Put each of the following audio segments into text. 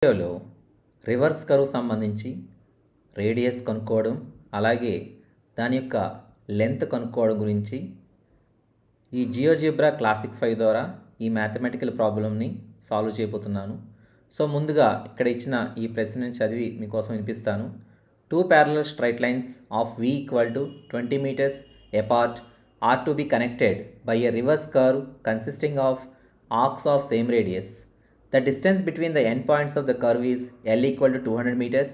వీడియోలో reverse curve సంబంధించి radius కనుక్కోవడం అలాగే దాని యొక్క లెంత్ కనుక్కోవడం గురించి ఈ జియోజిబ్రా క్లాసిక్ 5 ద్వారా ఈ మ్యాథమెటికల్ ప్రాబ్లమ్ని సాల్వ్ చేయబోతున్నాను. సో ముందుగా ఇక్కడ ఇచ్చిన ఈ ప్రశ్నని చదివి మీకోసం వినిపిస్తాను. 2 parallel straight lines of v equal to 20 meters apart are to be connected by a reverse curve consisting of arcs of same radius. The distance between the endpoints of the curve is L equal to 200 meters.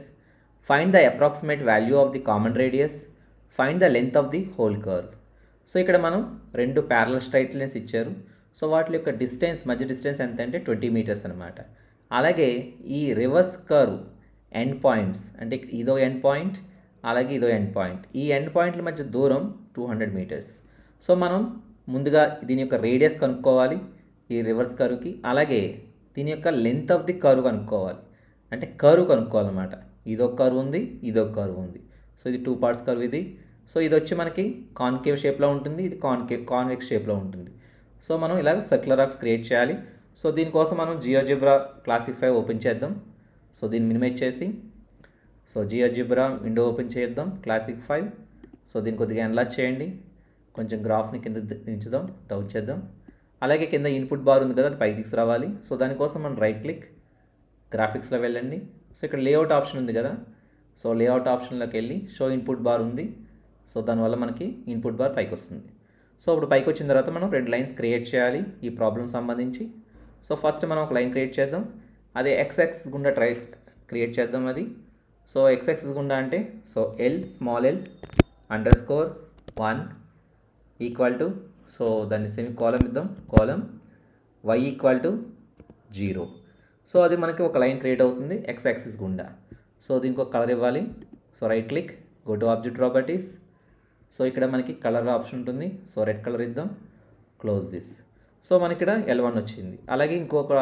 Find the approximate value of the common radius. Find the length of the whole curve. So ఇక్కడ మనం రెండు parallel straight lines ఇచ్చారు. So వాటి యొక్క మధ్య distance ఎంత అంటే 20 metres అనమాట. అలాగే ఈ రివర్స్ కర్వ్ ఎండ్ పాయింట్స్ అంటే ఇదో ఎండ్ పాయింట్ అలాగే ఇదో ఎండ్ పాయింట్, ఈ ఎండ్ పాయింట్ల మధ్య దూరం 200 మీటర్స్. సో మనం ముందుగా దీని యొక్క రేడియస్ కనుక్కోవాలి ఈ రివర్స్ కర్వ్కి, అలాగే దీని యొక్క లెంత్ ఆఫ్ ది కర్వ్ కనుక్కోవాలి, అంటే కర్వ్ కనుక్కోవాలన్నమాట. ఇదొక కర్వ్ ఉంది, ఇదొక కర్వ్ ఉంది. సో ఇది 2 parts కర్వ్ ఇది. సో ఇది వచ్చి మనకి కాన్కేవ్ షేప్లో ఉంటుంది, ఇది కాన్వెక్స్ షేప్లో ఉంటుంది. సో మనం ఇలాగ సర్క్యులర్ ఆర్క్స్ క్రియేట్ చేయాలి. సో దీనికోసం మనం జియోజిబ్రా క్లాసిక్ 5 ఓపెన్ చేద్దాం. సో దీన్ని మినిమైజ్ చేసి సో జియోజిబ్రా విండో ఓపెన్ చేద్దాం క్లాసిక్ 5. సో దీన్ని కొద్దిగా ఎన్లార్జ్ చేయండి, కొంచెం గ్రాఫ్ని కింద దించుదాం, డౌన్ చేద్దాం. అలాగే కింద ఇన్పుట్ బార్ ఉంది కదా, అది పైకి తీసుకురావాలి. సో దానికోసం మనం రైట్ క్లిక్ గ్రాఫిక్స్లో వెళ్ళండి. సో ఇక్కడ లేఅవుట్ ఆప్షన్ ఉంది కదా, సో లేఅవుట్ ఆప్షన్లోకి వెళ్ళి షో ఇన్పుట్ బార్ ఉంది. సో దానివల్ల మనకి ఇన్పుట్ బార్ పైకి వస్తుంది. సో ఇప్పుడు పైకి వచ్చిన తర్వాత మనం 2 లైన్స్ క్రియేట్ చేయాలి ఈ ప్రాబ్లం సంబంధించి. సో ఫస్ట్ మనం ఒక లైన్ క్రియేట్ చేద్దాం, అదే ఎక్స్ గుండా క్రియేట్ చేద్దాం అది. సో ఎక్స్ గుండా అంటే so small L _ 1 equal to, so దాన్ని సెమీ కాలం ఇద్దాం, కాలం y ఈక్వల్ టు 0. సో అది మనకి ఒక లైన్ క్రియేట్ అవుతుంది ఎక్స్ యాక్సిస్ గుండా. సో దీనికి ఒక కలర్ ఇవ్వాలి. So right click, go to object properties. So ఇక్కడ మనకి కలర్ ఆప్షన్ ఉంటుంది. సో రెడ్ కలర్ ఇద్దాం, క్లోజ్ దిస్. సో మనకి ఇక్కడ L1 వచ్చింది. అలాగే ఇంకొక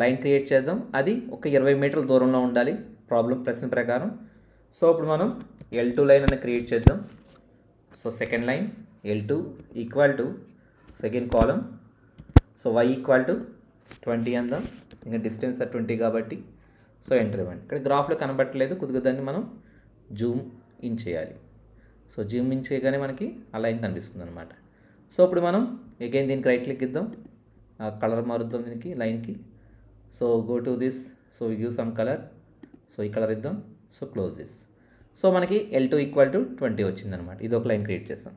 లైన్ క్రియేట్ చేద్దాం, అది ఒక 20 మీటర్ల దూరంలో ఉండాలి ప్రశ్న ప్రకారం. సో ఇప్పుడు మనం L2 లైన్ అని క్రియేట్ చేద్దాం. So second line L2 equal to second column, so y equal to 20 అందాం, ఇంకా డిస్టెన్స్ 20 కాబట్టి. సో ఎంటర్ ఇవ్వండి. ఇక్కడ గ్రాఫ్లో కనబట్టలేదు, కొద్దిగా దాన్ని మనం జూమ్ ఇన్ చేయాలి. సో జూమ్ ఇన్ చేయగానే మనకి ఆ లైన్ కనిపిస్తుంది అనమాట. సో ఇప్పుడు మనం అగైన్ దీనికి రైట్ క్లిక్ ఇద్దాం, కలర్ మారుద్దాం దీనికి లైన్కి. So go to this, so give some colour, so ఈ కలర్ ఇద్దాం. So close this. సో మనకి L2 ఈక్వల్ టు 20 వచ్చిందనమాట. ఇది ఒక లైన్ క్రియేట్ చేస్తాం.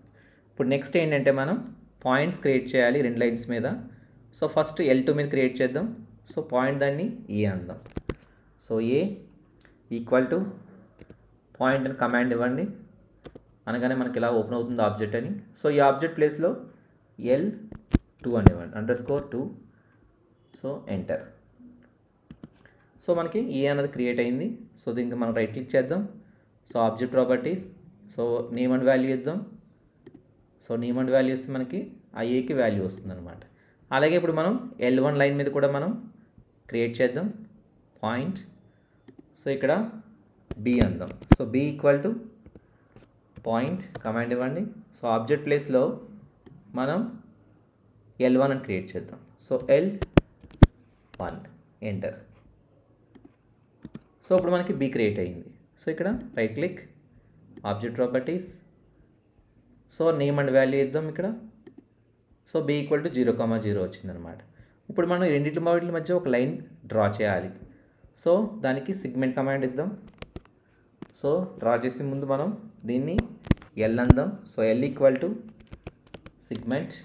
ఇప్పుడు నెక్స్ట్ ఏంటంటే మనం పాయింట్స్ క్రియేట్ చేయాలి 2 లైన్స్ మీద. సో ఫస్ట్ L2 మీద క్రియేట్ చేద్దాం. సో పాయింట్ దాన్ని ఏ అందాం. So A equal to point అని కమాండ్ ఇవ్వండి, అనగానే మనకి ఇలా ఓపెన్ అవుతుంది ఆబ్జెక్ట్ అని. సో ఈ ఆబ్జెక్ట్ ప్లేస్లో L2 అని ఇవ్వండి, _2. So enter. సో మనకి ఏ అన్నది క్రియేట్ అయింది. సో దీనికి మనం రైట్ క్లిక్ చేద్దాం. So object properties, so name and value ఇద్దాం. సో నేమ్ అండ్ వాల్యూ ఇస్తే మనకి ఆ ఏకి వాల్యూ వస్తుంది అనమాట. అలాగే ఇప్పుడు మనం L1 లైన్ మీద కూడా మనం క్రియేట్ చేద్దాం పాయింట్. సో ఇక్కడ B అందాం. So B equal to point command ఇవ్వండి. సో ఆబ్జెక్ట్ ప్లేస్లో మనం L1 అని క్రియేట్ చేద్దాం. So L1 enter. సో ఇప్పుడు మనకి B క్రియేట్ అయింది. సో ఇక్కడ right click object properties, so name and value ఇద్దాం ఇక్కడ. సో B ఈక్వల్ టు 0,0 వచ్చిందనమాట. ఇప్పుడు మనం ఈ రెండింటి మధ్య ఒక లైన్ డ్రా చేయాలి. సో దానికి సిగ్మెంట్ కమాండ్ ఇద్దాం. సో డ్రా చేసే ముందు మనం దీన్ని L అందాం. So L equal to segment.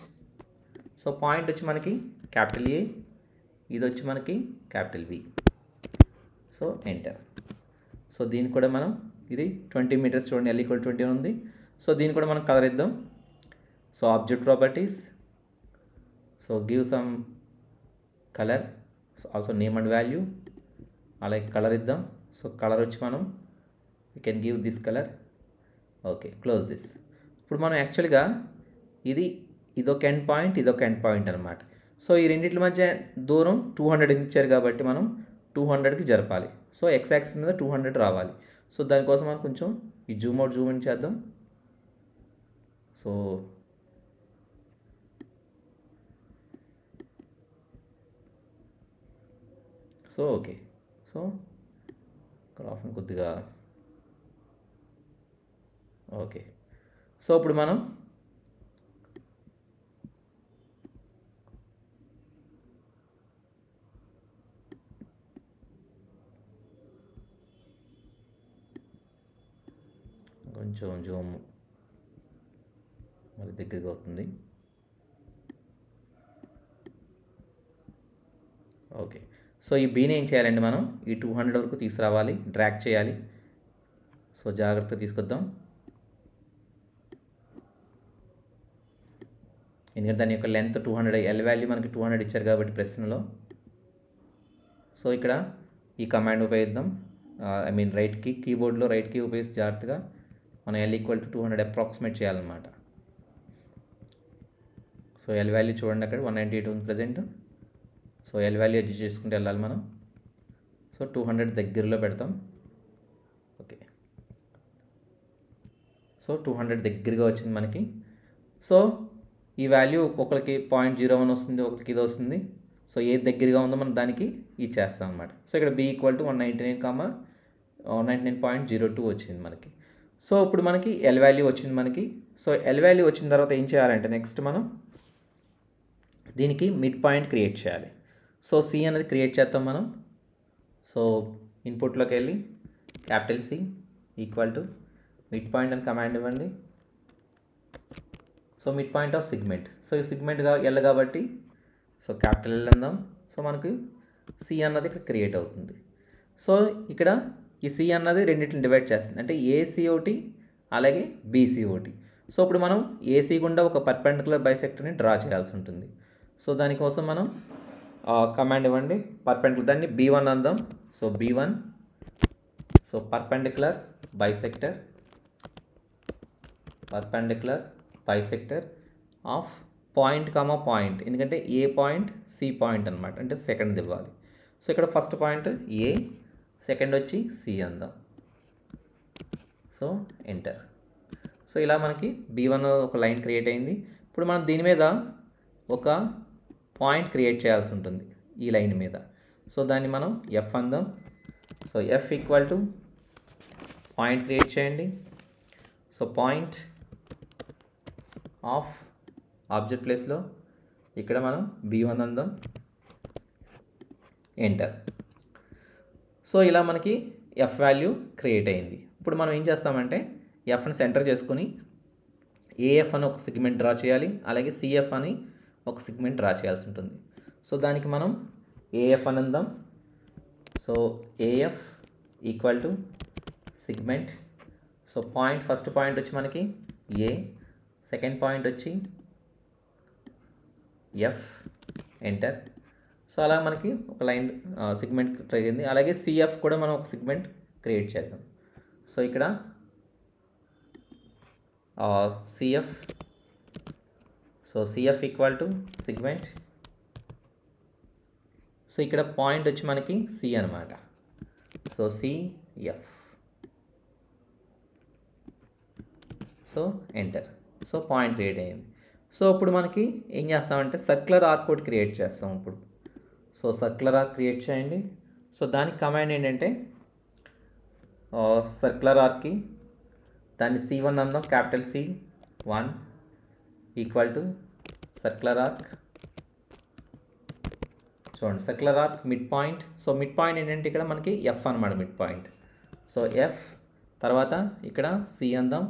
So point వచ్చి మనకి క్యాపిటల్ A, ఇది వచ్చి మనకి capital B. So enter. So దీన్ని కూడా మనం ఇది 20 మీటర్స్ చూడండి, L ఈక్వల్ 20 ఉంది. సో దీన్ని కూడా మనం కలర్ ఇద్దాం. So object properties, so give some colour, also name and value, అలాగే కలర్ ఇద్దాం. సో కలర్ వచ్చి మనం you can give this colour. Okay, close this. ఇప్పుడు మనం యాక్చువల్గా ఇదొక ఎండ్ పాయింట్, ఇదొక ఎండ్ పాయింట్ అనమాట. సో ఈ రెండింటి మధ్య దూరం 200 ఇచ్చారు కాబట్టి మనం 200కి జరపాలి. సో ఎక్స్ యాక్సిస్ మీద 200 రావాలి. సో దానికోసం మనం కొంచెం ఈ జూమ్ అవుట్ జూమ్ ఇన్ చేద్దాం. సో ఓకే, సో గ్రాఫ్ని కొద్దిగా ఓకే. సో ఇప్పుడు మనం కొంచెం జూమ్ మరి దగ్గరగా అవుతుంది. ఓకే. సో ఈ బీని ఏం చేయాలండి, మనం ఈ 200 వరకు తీసుకురావాలి, డ్రాగ్ చేయాలి. సో జాగ్రత్తగా తీసుకొద్దాం, ఎందుకంటే దాని యొక్క లెంత్ 200, ఎల్ వాల్యూ మనకి 200 ఇచ్చారు కాబట్టి ప్రశ్నలో. సో ఇక్కడ ఈ కమాండ్ ఉపయోగిద్దాం, ఐ మీన్ కీబోర్డ్లో రైట్ కీ ఉపయోగిస్తే జాగ్రత్తగా మనం ఎల్ ఈక్వల్ టు 200 అప్రాక్సిమేట్ చేయాలన్నమాట. సో ఎల్ వాల్యూ చూడండి, అక్కడ 198 ఉంది present. So L value adjust చేసుకుంటూ వెళ్ళాలి మనం. సో 200 దగ్గరలో పెడతాం. ఓకే. సో 200 దగ్గరగా వచ్చింది మనకి. సో ఈ వాల్యూ ఒకరికి 0.01 వస్తుంది, ఒకరికి ఇది వస్తుంది. సో ఏది దగ్గరగా ఉందో మనం దానికి ఇచ్చేస్తాం అన్నమాట. సో ఇక్కడ బి ఈక్వల్ టు 199, 199.02 వచ్చింది మనకి. సో ఇప్పుడు మనకి ఎల్ వాల్యూ వచ్చింది మనకి. సో ఎల్ వాల్యూ వచ్చిన తర్వాత ఏం చేయాలంటే నెక్స్ట్ మనం దీనికి మిడ్ పాయింట్ క్రియేట్ చేయాలి. సో సి అనేది క్రియేట్ చేస్తాం మనం. సో ఇన్పుట్లోకి వెళ్ళి capital C equal to mid point అని కమాండ్ ఇవ్వండి. So mid point of segment. So ఈ సిగ్మెంట్గా ఎల్ కాబట్టి సో క్యాపిటల్ ఎల్ అందాం. సో మనకు సి అన్నది ఇక్కడ క్రియేట్ అవుతుంది. సో ఇక్కడ ఈ సి అన్నది రెండింటిని డివైడ్ చేస్తుంది, అంటే ఏసీ ఒకటి అలాగే బీసీ ఒకటి. సో ఇప్పుడు మనం ఏసీ గుండా ఒక పర్పెండిక్యులర్ బైసెక్టర్ని డ్రా చేయాల్సి ఉంటుంది. సో దానికోసం మనం కమాండ్ ఇవ్వండి, పర్పెండిక్యులర్, దాన్ని B1 అందాం. So B1, so perpendicular bisector of point point, ఎందుకంటే ఏ పాయింట్ సి పాయింట్ అనమాట, అంటే సెకండ్ ఇవ్వాలి. సో ఇక్కడ ఫస్ట్ పాయింట్ ఏ, సెకండ్ వచ్చి సి అందాం. So enter. సో ఇలా మనకి B1 ఒక లైన్ క్రియేట్ అయింది. ఇప్పుడు మనం దీని మీద ఒక పాయింట్ క్రియేట్ చేయాల్సి ఉంటుంది ఈ లైన్ మీద. సో దాన్ని మనం ఎఫ్ అందాం. So F equal to point create చేయండి. సో పాయింట్ ఆఫ్ ఆబ్జెక్ట్ ప్లేస్లో ఇక్కడ మనం B1 అందాం, ఎంటర్. సో ఇలా మనకి ఎఫ్ వాల్యూ క్రియేట్ అయింది. ఇప్పుడు మనం ఏం చేస్తామంటే ఎఫ్ని సెంటర్ చేసుకుని ఏఎఫ్ అని ఒక సెగ్మెంట్ డ్రా చేయాలి, అలాగే సిఎఫ్ అని ఒక సెగ్మెంట్ డ్రా చేయాల్సి ఉంటుంది. సో దానికి మనం ఏఎఫ్ అని అందాం. So AF equal to segment. So point, first point వచ్చి మనకి ఏ, సెకండ్ పాయింట్ వచ్చి ఎఫ్, ఎంటర్. సో అలా మనకి ఒక లైన్ సెగ్మెంట్ జరిగింది. అలాగే సిఎఫ్ కూడా మనం ఒక సెగ్మెంట్ క్రియేట్ చేద్దాం. సో ఇక్కడ CF, so CF equal to segment. So ఇక్కడ పాయింట్ వచ్చి మనకి సి అనమాట. So CF, so enter. So point create అయ్యింది. సో ఇప్పుడు మనకి ఏం చేస్తామంటే సర్క్యులర్ ఆర్క్ కోడ్ క్రియేట్ చేస్తాం ఇప్పుడు. సో సర్క్యులర్ ఆర్క్ క్రియేట్ చేయండి. సో దానికి కమాండ్ ఏంటంటే సర్క్యులర్ ఆర్క్కి దాన్ని C1 అందాం, capital C1 equal to circular arc. చూడండి circular arc mid point. So mid point ఏంటంటే ఇక్కడ మనకి ఎఫ్ అనమాట మిడ్ పాయింట్. సో ఎఫ్ తర్వాత ఇక్కడ సి అందాం.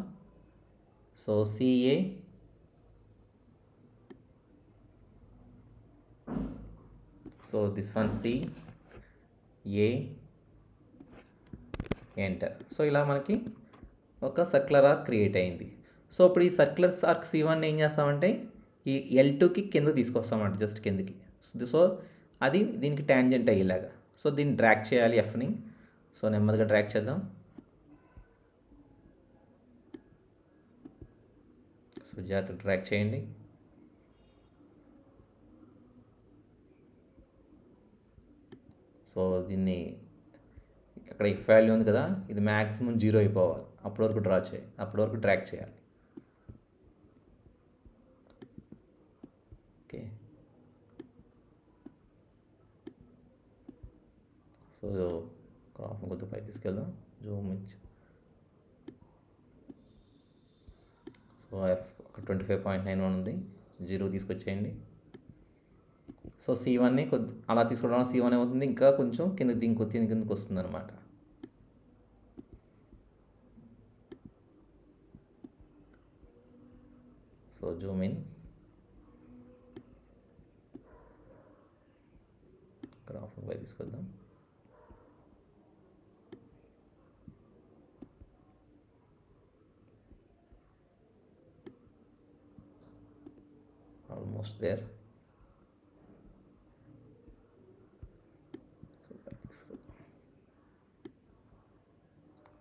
So CA, so this one C A, enter. So ఇలా మనకి ఒక సర్క్యులర్ ఆర్క్ క్రియేట్ అయింది. సో ఇప్పుడు ఈ సర్క్యులర్ ఆర్క్ C1 ఏం చేస్తామంటే ఈ L2కి కింద తీసుకొస్తామంట, జస్ట్ కిందకి. సో అది దీనికి ట్యాంజెంట్ అయ్యేలాగా. సో దీన్ని డ్రాగ్ చేయాలి ఎఫ్ని. సో నెమ్మదిగా డ్రాగ్ చేద్దాం. సో జాగ్రత్తగా డ్రాగ్ చేయండి. సో దీన్ని అక్కడ ఎఫ్ వాల్యూ ఉంది కదా, ఇది మ్యాక్సిమం 0 అయిపోవాలి, అప్పటి వరకు అప్పటి వరకు డ్రాగ్ చేయాలి. ఓకే. సో గ్రాఫ్ కొద్దిగా పై తీసుకెళ్దాం, జూమ్ ఇచ్చి. సో ఒక 25.91 ఉంది, 0 తీసుకొచ్చేయండి. సో C1ని అలా తీసుకోవడం వల్ల C1 ఏమవుతుంది, ఇంకా కొంచెం కిందకి వస్తుంది అనమాట. సో జూమ్ ఇన్, గ్రాఫ్ పై తీసుకెళ్దాం. Almost there.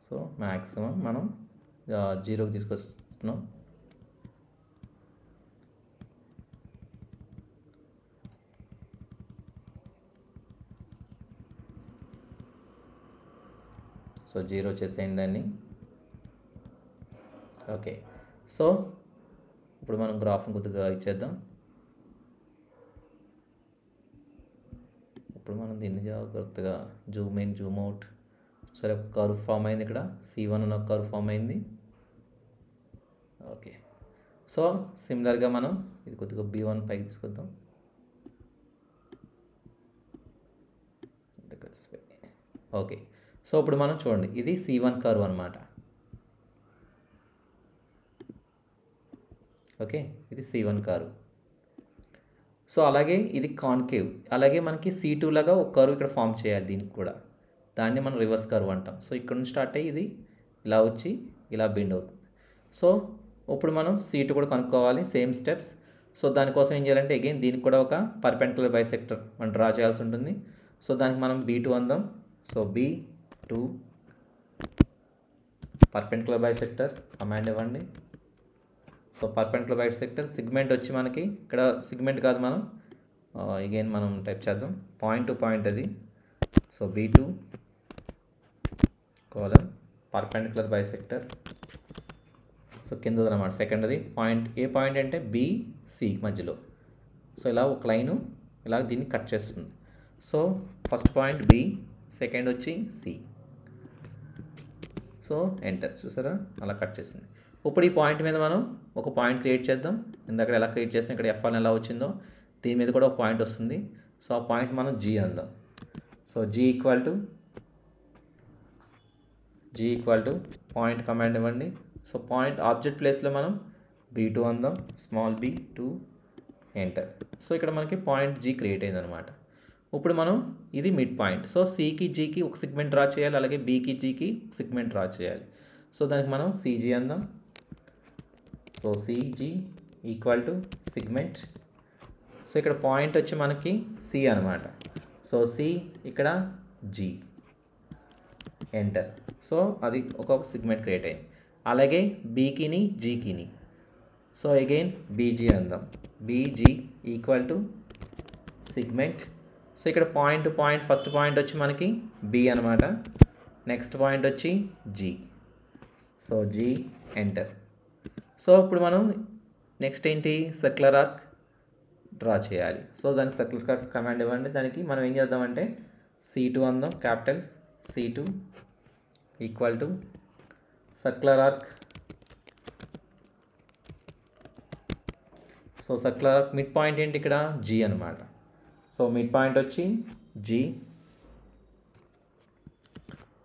సో మ్యాక్సిమం మనం 0కి తీసుకొస్తున్నాం. సో 0 చేసేయండి దాన్ని. ఓకే, సో ఇప్పుడు మనం గ్రాఫ్ని కొద్దిగా ఇచ్చేద్దాం. ఇప్పుడు మనం దీన్ని జాగ్రత్తగా జూమ్ ఇన్, జూమ్ అవుట్. సరే, ఒక కర్వ్ ఫామ్ అయింది ఇక్కడ, C1 అన్న కర్వ్ ఫామ్ అయింది. ఓకే, సో సిమిలర్గా మనం ఇది కొద్దిగా B1 పైకి తీసుకొద్దాం. ఓకే, సో ఇప్పుడు మనం చూడండి, ఇది C1 కర్వ్ అనమాట. ఓకే, ఇది C1 కర్వ్. సో అలాగే ఇది కాన్కేవ్, అలాగే మనకి C2 లాగా ఒక కర్వ్ ఇక్కడ ఫామ్ చేయాలి దీనికి కూడా, దాన్ని మనం రివర్స్ కర్వ్ అంటాం. సో ఇక్కడ నుంచి స్టార్ట్ అయ్యి ఇది ఇలా వచ్చి ఇలా బెండ్ అవుతుంది. సో ఇప్పుడు మనం C2 కూడా కనుక్కోవాలి, సేమ్ స్టెప్స్. సో దానికోసం ఏం చేయాలంటే అగైన్ దీనికి కూడా ఒక పర్పెండిక్యులర్ బైసెక్టర్ మనం డ్రా చేయాల్సి ఉంటుంది. సో దానికి మనం B2 అందాం. So B2 perpendicular bisector command ఇవ్వండి. సో పర్పెండిక్యులర్ బైసెక్టర్ సిగ్మెంట్ వచ్చి మనకి ఇక్కడ సిగ్మెంట్ కాదు, మనం అగైన్ మనం టైప్ చేద్దాం, పాయింట్ టు పాయింట్ అది. So B2 colon perpendicular bisector. So కింద అనమాట సెకండ్ అది పాయింట్, ఏ పాయింట్ అంటే BC మధ్యలో. సో ఇలా ఒక లైను ఇలా దీన్ని కట్ చేస్తుంది. So first point B, second వచ్చి C. సో ఎంటర్, చూసారా అలా కట్ చేసింది. ఇప్పుడు ఈ పాయింట్ మీద మనం ఒక పాయింట్ క్రియేట్ చేద్దాం. ఇందాక ఎలా క్రియేట్ చేస్తాం, ఇక్కడ F అని ఎలా వచ్చిందో దీని మీద కూడా ఒక పాయింట్ వస్తుంది. సో ఆ పాయింట్ మనం G అందాం. So G equal to point command ఇవ్వండి. సో పాయింట్ ఆబ్జెక్ట్ ప్లేస్లో మనం B2 అందాం, స్మాల్ b2 ఎంటర్. సో ఇక్కడ మనకి పాయింట్ G క్రియేట్ అయింది అనమాట. ఇప్పుడు మనం ఇది మిడ్ పాయింట్. సో Cకి Gకి ఒక సిగ్మెంట్ డ్రా చేయాలి, అలాగే Bకి Gకి సిగ్మెంట్ డ్రా చేయాలి. సో దానికి మనం CG అందాం. So CG equal to segment. So ఇక్కడ పాయింట్ వచ్చి మనకి C అనమాట. సో C ఇక్కడ G ఎంటర్. సో అది ఒక సిగ్మెంట్ క్రియేట్ అయింది. అలాగే Bకిని Gకిని సో అగైన్ BG అందాం. BG equal to segment. So ఇక్కడ point to point first point వచ్చి మనకి B అనమాట, నెక్స్ట్ పాయింట్ వచ్చి G. So G enter. So ఇప్పుడు మనం నెక్స్ట్ ఏంటి, సర్క్యులర్ ఆర్క్ డ్రా చేయాలి. సో దానికి సర్క్యులర్ ఆర్క్ కమాండ్ ఇవ్వండి. దానికి మనం ఏం చేద్దామంటే C2 అందాం, capital C2 equal to circular arc. So circular arc mid point ఏంటి ఇక్కడ G అనమాట. సో మిడ్ పాయింట్ వచ్చి G.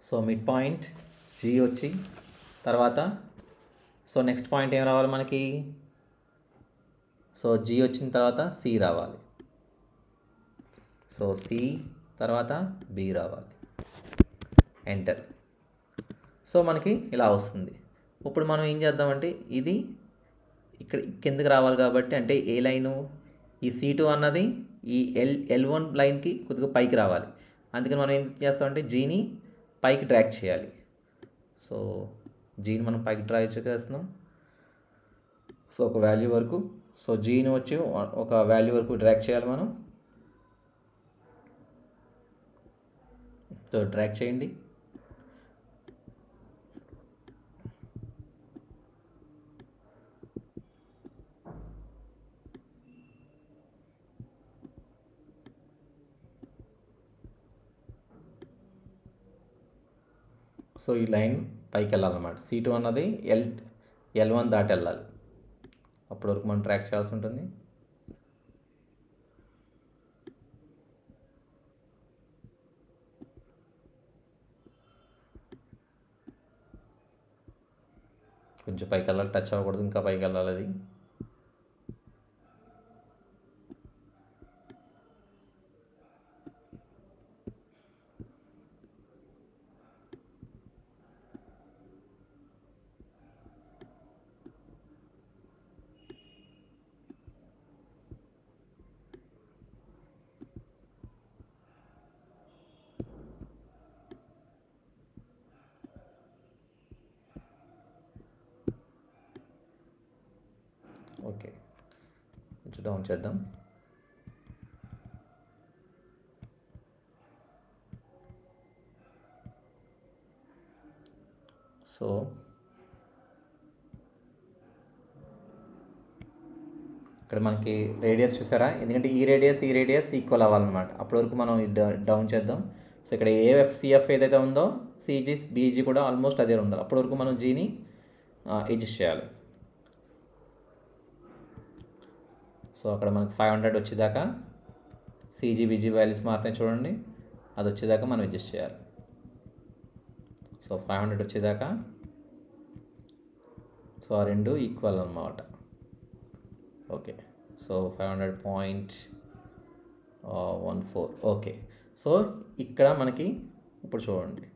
So mid point G వచ్చి తర్వాత సో నెక్స్ట్ పాయింట్ ఏం రావాలి మనకి, సో G వచ్చిన తర్వాత C రావాలి. సో C తర్వాత B రావాలి, ఎంటర్. సో మనకి ఇలా వస్తుంది. ఇప్పుడు మనం ఏం చేద్దామంటే ఇది ఇక్కడ కిందకి రావాలి కాబట్టి, అంటే ఏ లైను, ఈ C2 అన్నది ఈ L1 లైన్కి కొద్దిగా పైకి రావాలి. అందుకని మనం ఏం చేస్తామంటే Gని పైకి డ్రాగ్ చేయాలి. సో Gని మనం పైకి డ్రాగ్ చేస్తున్నాం. సో ఒక వాల్యూ వరకు, సో Gని వచ్చి ఒక వాల్యూ వరకు డ్రాగ్ చేయాలి మనం. సో డ్రాగ్ చేయండి. సో ఈ లైన్ పైకి వెళ్ళాలన్నమాట. C2 అన్నది L1 దాటి వెళ్ళాలి. అప్పటి వరకు మనం ట్రాక్ చేయాల్సి ఉంటుంది. కొంచెం పైకి వెళ్ళాలి, టచ్ అవ్వకూడదు, ఇంకా పైకి వెళ్ళాలి అది. ఓకే, కొంచెం డౌన్ చేద్దాం. సో ఇక్కడ మనకి రేడియస్ చూసారా, ఎందుకంటే ఈ రేడియస్ ఈక్వల్ అవ్వాలన్నమాట. అప్పటి వరకు మనం డౌన్ చేద్దాం. సో ఇక్కడ AFCF ఏదైతే ఉందో CG BG కూడా ఆల్మోస్ట్ అదే ఉండాలి. అప్పటి వరకు మనం Gని అడ్జస్ట్ చేయాలి. సో అక్కడ మనకి 500 వచ్చేదాకా CG BG వాల్యూస్ మాత్రమే చూడండి, అది వచ్చేదాకా మనం అడ్జస్ట్ చేయాలి. సో 500 వచ్చేదాకా, సో ఆ రెండు ఈక్వల్ అన్నమాట. Okay, so 500.14. ఓకే, సో ఇక్కడ మనకి ఇప్పుడు చూడండి,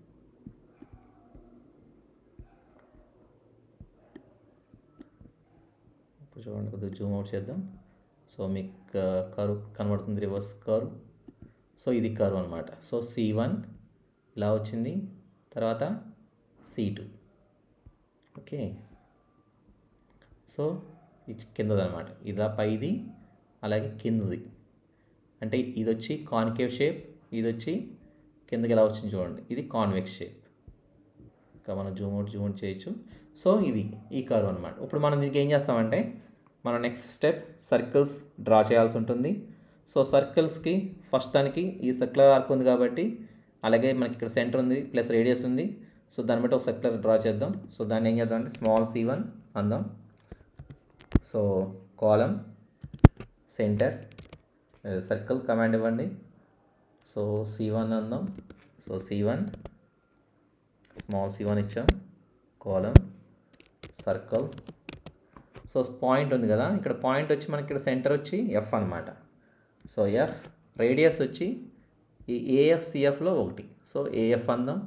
కొద్దిగా జూమ్ అవుట్ చేద్దాం. సో మీకు కర్వ్ కనబడుతుంది, రివర్స్ కర్వ్. సో ఇది కర్వ్ అనమాట. సో C1 ఇలా వచ్చింది, తర్వాత C2. ఓకే, సో ఇది కిందదనమాట, ఇదా పైది అలాగే కిందది. అంటే ఇది వచ్చి కాన్కేవ్ షేప్, ఇది వచ్చి కిందకి ఎలా వచ్చింది చూడండి, ఇది కాన్వెక్స్ షేప్. ఇంకా మనం జూమ్ అవుట్ చేయొచ్చు. సో ఇది ఈ కర్వ్ అనమాట. ఇప్పుడు మనం దీనికి ఏం చేస్తామంటే, మనం నెక్స్ట్ స్టెప్ సర్కిల్స్ డ్రా చేయాల్సి ఉంటుంది. సో సర్కిల్స్కి ఫస్ట్ దానికి ఈ సర్క్యులర్ ఆర్క్ ఉంది కాబట్టి, అలాగే మనకి ఇక్కడ సెంటర్ ఉంది ప్లస్ రేడియస్ ఉంది. సో దాన్ని బట్టి ఒక సర్క్యులర్ డ్రా చేద్దాం. సో దాన్ని ఏం చేద్దాం అంటే స్మాల్ C1 అందాం. సో కాలం సెంటర్ సర్కిల్ కమాండ్ ఇవ్వండి. సో C1 అందాం. సో C1 స్మాల్ C1 ఇచ్చాం, కాలం సర్కిల్. సో పాయింట్ ఉంది కదా, ఇక్కడ పాయింట్ వచ్చి మనకి ఇక్కడ సెంటర్ వచ్చి F అనమాట. సో F, రేడియస్ వచ్చి ఈ AFCFలో 1. సో AF అందాం.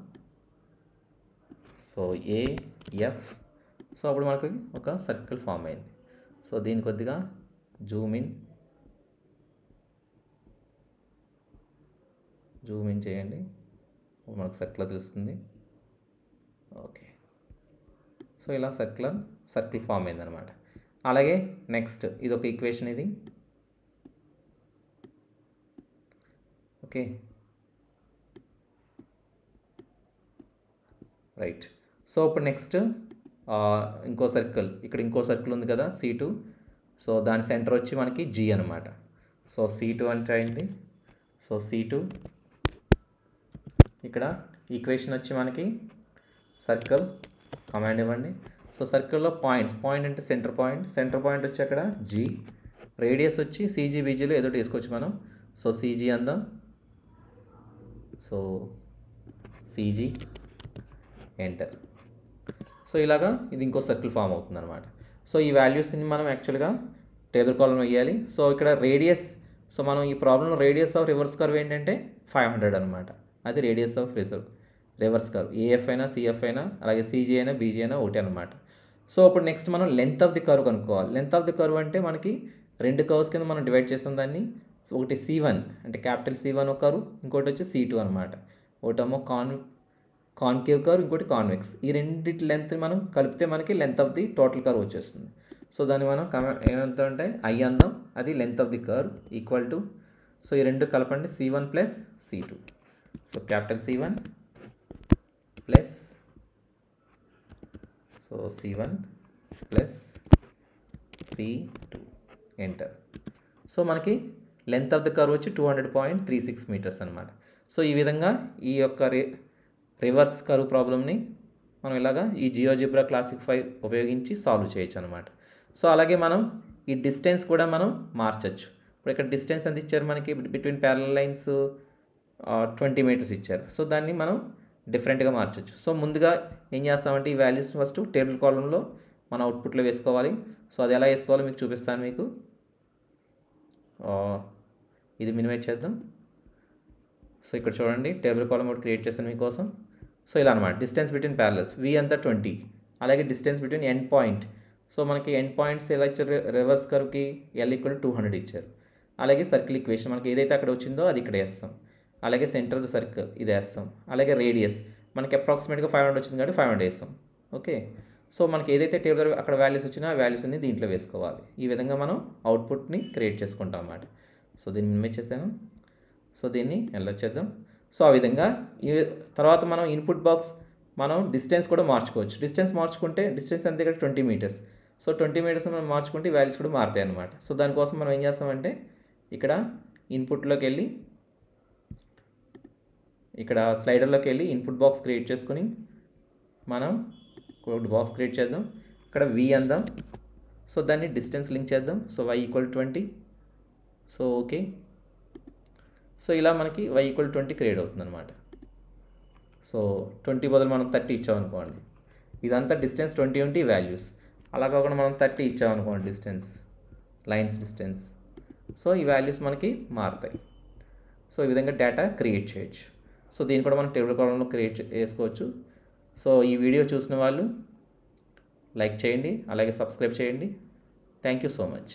So AF. సో అప్పుడు మనకి ఒక సర్కిల్ ఫామ్ అయింది. సో దీన్ని కొద్దిగా జూమ్ ఇన్ చేయండి, మనకు సర్కిల్ తెలుస్తుంది. ఓకే, సో ఇలా సర్కిల్ ఫామ్ అయిందనమాట. అలాగే నెక్స్ట్ ఇది ఒక ఈక్వేషన్ ఇది. Okay, right. సో ఇప్పుడు నెక్స్ట్ ఇంకో సర్కిల్, ఇక్కడ ఇంకో సర్కిల్ ఉంది కదా C2. సో దాని సెంటర్ వచ్చి మనకి G అనమాట. సో C2 అంటే అయింది. సో C2 ఇక్కడ ఈక్వేషన్ వచ్చి మనకి సర్కిల్ కమాండ్ ఇవ్వండి. సో సర్కిల్లో పాయింట్ అంటే సెంటర్ పాయింట్ వచ్చి అక్కడ G, రేడియస్ వచ్చి CG BGలో ఏదో వేసుకోవచ్చు మనం. సో CG అందాం. So CG enter. సో ఇలాగా ఇది ఇంకో సర్కిల్ ఫామ్ అవుతుంది అనమాట. సో ఈ వాల్యూస్ని మనం యాక్చువల్గా టేబుల్ కాలం వేయాలి. సో ఇక్కడ రేడియస్, సో మనం ఈ ప్రాబ్లంలో రేడియస్ ఆఫ్ రివర్స్ కర్వ్ ఏంటంటే 500 అనమాట. అది radius of reverse curve. AF అయినా CF అయినా అలాగే CG అయినా BG అయినా ఒకటి అనమాట. సో ఇప్పుడు నెక్స్ట్ మనం లెంత్ ఆఫ్ ది కర్వ్ కనుక్కోవాలి. లెంత్ ఆఫ్ ది కర్వ్ అంటే మనకి రెండు కర్వ్స్ కింద మనం డివైడ్ చేసాం దాన్ని. ఒకటి C1 అంటే క్యాపిటల్ C1 ఒక కర్వ్, ఇంకోటి వచ్చి C2 అనమాట. ఒకటేమో కాన్కేవ్ కర్వ్, ఇంకోటి కాన్వెక్స్. ఈ రెండింటి లెంత్ మనం కలిపితే మనకి length of the total curve వచ్చేస్తుంది. సో దాన్ని మనం ఏమంతా అంటే I అందాం. అది length of the curve equal to, so ఈ రెండు కలపండి, C1 plus C2. So capital C1 plus, so C1 plus C2 enter. So మనకి లెంత్ ఆఫ్ ద కర్వ్ వచ్చి 200.36 మీటర్స్ అనమాట. సో ఈ విధంగా ఈ యొక్క రివర్స్ కర్వ్ ప్రాబ్లమ్ని మనం ఇలాగా ఈ జియోజిబ్రా క్లాసిక్ 5 ఉపయోగించి సాల్వ్ చేయొచ్చు అనమాట. సో అలాగే మనం ఈ డిస్టెన్స్ కూడా మనం మార్చచ్చు. ఇప్పుడు ఇక్కడ డిస్టెన్స్ ఎంత ఇచ్చారు మనకి బిట్వీన్ ప్యారలల్ లైన్స్ 20 మీటర్స్ ఇచ్చారు. సో దాన్ని మనం డిఫరెంట్గా మార్చచ్చు. సో ముందుగా ఏం చేస్తామంటే ఈ వాల్యూస్ ఫస్ట్ టేబుల్ కాలంలో మన అవుట్పుట్లో వేసుకోవాలి. సో అది ఎలా వేసుకోవాలో మీకు చూపిస్తాను. మీకు ఇది మినిమైజ్ చేద్దాం. సో ఇక్కడ చూడండి టేబుల్ కాలం ఒకటి క్రియేట్ చేశాను మీకోసం. సో ఇలా అనమాట డిస్టెన్స్ బిట్వీన్ ప్యారలల్స్ వి అంతా 20, అలాగే distance between end point. So మనకి ఎండ్ పాయింట్స్ ఎలా ఇచ్చారు రివర్స్ కర్వ్కి L = 200 ఇచ్చారు. అలాగే సర్కిల్ ఈక్వేషన్ మనకి ఏదైతే అక్కడ వచ్చిందో అది ఇక్కడ వేస్తాం. అలాగే సెంటర్ ఆఫ్ ద సర్కిల్ ఇది వేస్తాం. అలాగే రేడియస్ మనకి అప్రాక్సిమేట్గా 500 వచ్చింది కాబట్టి 500 వేస్తాం. ఓకే. సో మనకి ఏదైతే టేబుల్ అక్కడ వాల్యూస్ వచ్చినా ఆ వాల్యూస్ని దీంట్లో వేసుకోవాలి. ఈ విధంగా మనం అవుట్పుట్ని క్రియేట్ చేసుకుంటాం అన్నమాట. సో దీన్ని మినిమైజ్ చేశాను. సో దీన్ని వెళ్ళొచ్చేద్దాం. సో ఆ విధంగా ఈ తర్వాత మనం ఇన్పుట్ బాక్స్ మనం డిస్టెన్స్ కూడా మార్చుకోవచ్చు. డిస్టెన్స్ మార్చుకుంటే డిస్టెన్స్ అంతే ఇక్కడ 20 మీటర్స్. సో 20 మీటర్స్ మనం మార్చుకుంటే వాల్యూస్ కూడా మారుతాయి అన్నమాట. సో దానికోసం మనం ఏం చేస్తామంటే ఇక్కడ ఇన్పుట్లోకి వెళ్ళి ఇక్కడ స్లైడర్లోకి వెళ్ళి ఇన్పుట్ బాక్స్ క్రియేట్ చేసుకుని మనం ఒక బాక్స్ క్రియేట్ చేద్దాం. ఇక్కడ V అందాం. సో దాన్ని డిస్టెన్స్ లింక్ చేద్దాం. So y = 20. So okay. So ఇలా మనకి y = 20 క్రియేట్ అవుతుంది అనమాట. సో 20 బదులు మనం 30 ఇచ్చామనుకోండి, ఇదంతా డిస్టెన్స్ 20 ఉంటే వాల్యూస్. అలా కాకుండా మనం 30 ఇచ్చామనుకోండి డిస్టెన్స్, లైన్స్ డిస్టెన్స్. సో ఈ వాల్యూస్ మనకి మారుతాయి. సో ఈ విధంగా డేటా క్రియేట్ చేయొచ్చు. సో దీన్ని కూడా మనం టేబుల్ కాలంలో క్రియేట్ చేసుకోవచ్చు. సో ఈ వీడియో చూసిన వాళ్ళు లైక్ చేయండి, అలాగే సబ్స్క్రైబ్ చేయండి. Thank you so much.